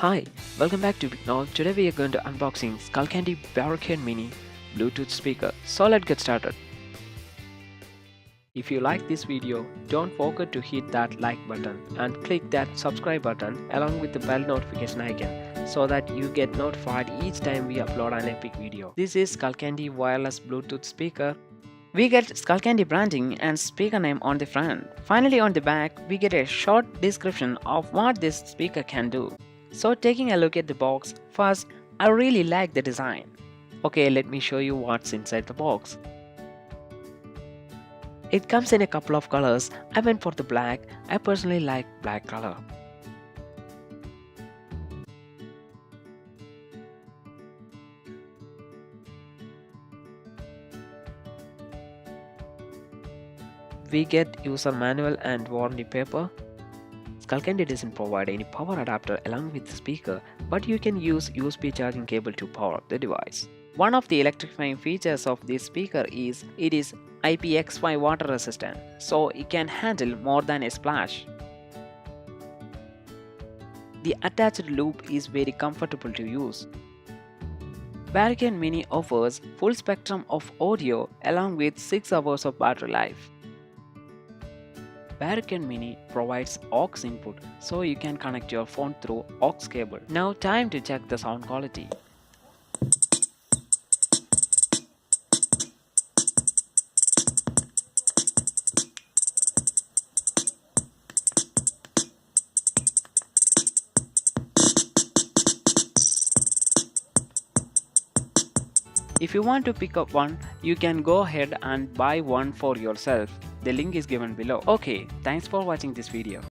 Hi, welcome back to Now. Today we are going to unboxing Skullcandy Barricade Mini Bluetooth speaker. So let's get started. If you like this video, don't forget to hit that like button and click that subscribe button along with the bell notification icon so that you get notified each time we upload an epic video. This is Skullcandy Wireless Bluetooth speaker. We get Skullcandy branding and speaker name on the front. Finally on the back, we get a short description of what this speaker can do. So taking a look at the box, first I really like the design. Okay, let me show you what's inside the box. It comes in a couple of colors. I went for the black. I personally like black color. We get user manual and warranty paper. Skullcandy doesn't provide any power adapter along with the speaker, but you can use USB charging cable to power up the device. One of the electrifying features of this speaker is it is IPX5 water resistant, so it can handle more than a splash. The attached loop is very comfortable to use. Barricade Mini offers full spectrum of audio along with 6 hours of battery life. Barricade Mini provides aux input, so you can connect your phone through aux cable. Now time to check the sound quality. If you want to pick up one, you can go ahead and buy one for yourself. The link is given below. Okay, thanks for watching this video.